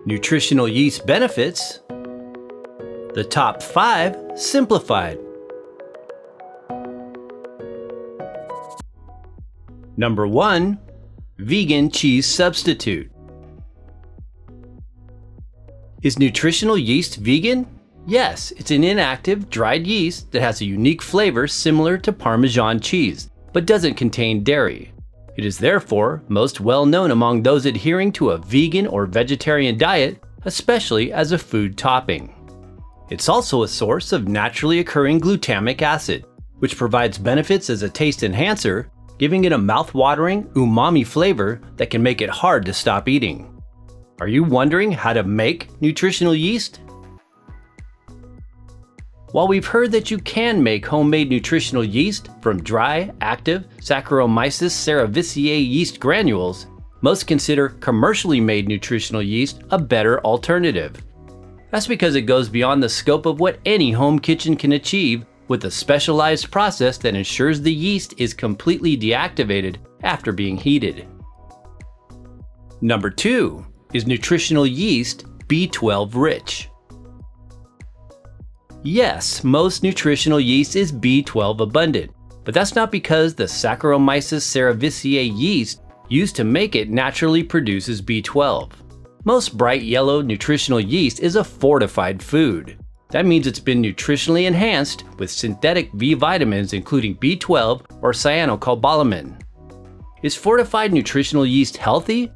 Nutritional yeast benefits. The top 5 simplified. Number 1. Vegan cheese substitute. Is nutritional yeast vegan? Yes, it's an inactive, dried yeast that has a unique flavor similar to Parmesan cheese, but doesn't contain dairy. It is therefore most well known among those adhering to a vegan or vegetarian diet, especially as a food topping. It's also a source of naturally occurring glutamic acid, which provides benefits as a taste enhancer, giving it a mouth-watering, umami flavor that can make it hard to stop eating. Are you wondering how to make nutritional yeast? While we've heard that you can make homemade nutritional yeast from dry, active Saccharomyces cerevisiae yeast granules, most consider commercially made nutritional yeast a better alternative. That's because it goes beyond the scope of what any home kitchen can achieve with a specialized process that ensures the yeast is completely deactivated after being heated. Number 2 is nutritional yeast B12 rich. Yes, most nutritional yeast is B12 abundant, but that's not because the Saccharomyces cerevisiae yeast used to make it naturally produces B12. Most bright yellow nutritional yeast is a fortified food. That means it's been nutritionally enhanced with synthetic B vitamins including B12 or cyanocobalamin. Is fortified nutritional yeast healthy?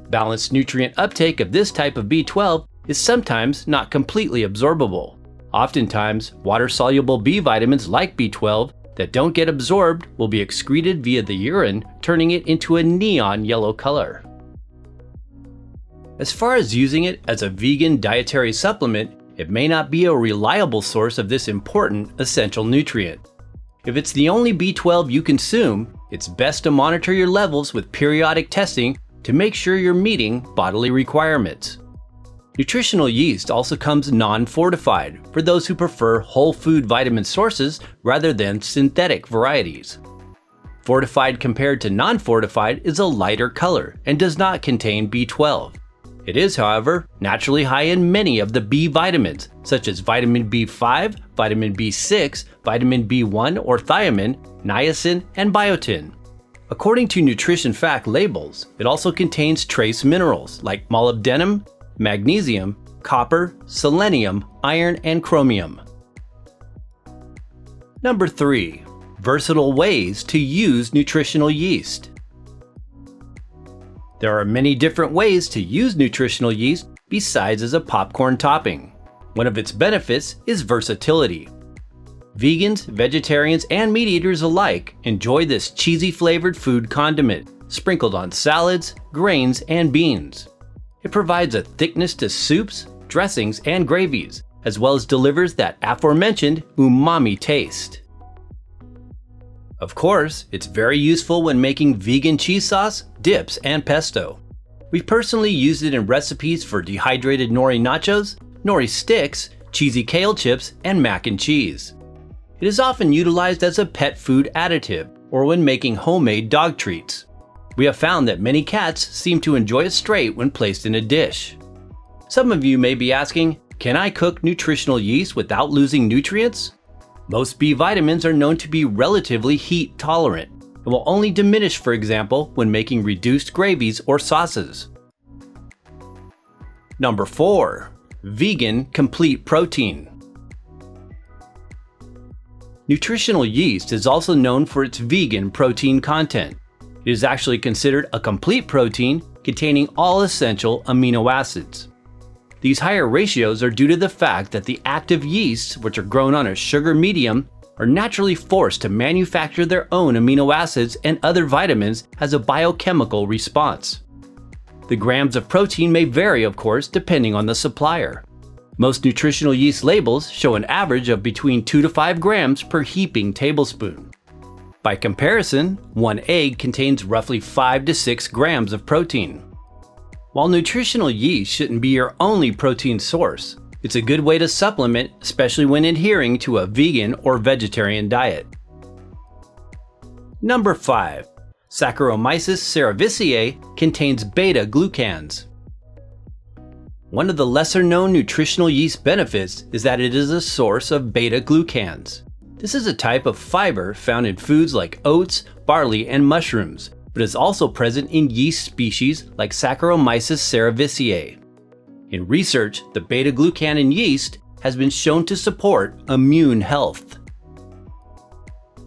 Balanced nutrient uptake of this type of B12 is sometimes not completely absorbable. Oftentimes, water-soluble B vitamins like B12 that don't get absorbed will be excreted via the urine, turning it into a neon yellow color. As far as using it as a vegan dietary supplement, it may not be a reliable source of this important essential nutrient. If it's the only B12 you consume, it's best to monitor your levels with periodic testing to make sure you're meeting bodily requirements. Nutritional yeast also comes non-fortified for those who prefer whole food vitamin sources rather than synthetic varieties. Fortified compared to non-fortified is a lighter color and does not contain B12. It is, however, naturally high in many of the B vitamins, such as vitamin B5, vitamin B6, vitamin B1 or thiamine, niacin, and biotin. According to nutrition fact labels, it also contains trace minerals like molybdenum, magnesium, copper, selenium, iron, and chromium. Number 3. Versatile ways to use nutritional yeast. There are many different ways to use nutritional yeast besides as a popcorn topping. One of its benefits is versatility. Vegans, vegetarians, and meat eaters alike enjoy this cheesy flavored food condiment, sprinkled on salads, grains, and beans. It provides a thickness to soups, dressings, and gravies, as well as delivers that aforementioned umami taste. Of course, it's very useful when making vegan cheese sauce, dips, and pesto. We've personally used it in recipes for dehydrated nori nachos, nori sticks, cheesy kale chips, and mac and cheese. It is often utilized as a pet food additive or when making homemade dog treats. We have found that many cats seem to enjoy it straight when placed in a dish. Some of you may be asking, can I cook nutritional yeast without losing nutrients? Most B vitamins are known to be relatively heat tolerant and will only diminish, for example, when making reduced gravies or sauces. Number 4. Vegan complete protein. Nutritional yeast is also known for its vegan protein content. It is actually considered a complete protein containing all essential amino acids. These higher ratios are due to the fact that the active yeasts, which are grown on a sugar medium, are naturally forced to manufacture their own amino acids and other vitamins as a biochemical response. The grams of protein may vary, of course, depending on the supplier. Most nutritional yeast labels show an average of between 2 to 5 grams per heaping tablespoon. By comparison, one egg contains roughly 5 to 6 grams of protein. While nutritional yeast shouldn't be your only protein source, it's a good way to supplement, especially when adhering to a vegan or vegetarian diet. Number 5. Saccharomyces cerevisiae contains beta-glucans. One of the lesser-known nutritional yeast benefits is that it is a source of beta-glucans. This is a type of fiber found in foods like oats, barley, and mushrooms, but is also present in yeast species like Saccharomyces cerevisiae. In research, the beta-glucan in yeast has been shown to support immune health.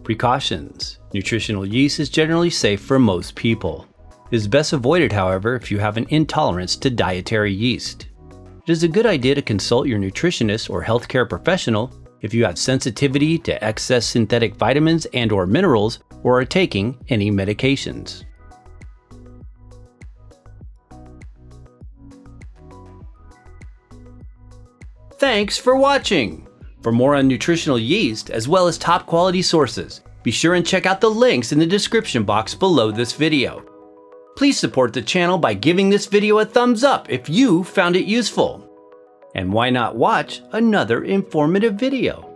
Precautions. Nutritional yeast is generally safe for most people. It is best avoided, however, if you have an intolerance to dietary yeast. It is a good idea to consult your nutritionist or healthcare professional if you have sensitivity to excess synthetic vitamins and/or minerals or are taking any medications. Thanks for watching! For more on nutritional yeast as well as top quality sources, be sure and check out the links in the description box below this video. Please support the channel by giving this video a thumbs up if you found it useful. And why not watch another informative video?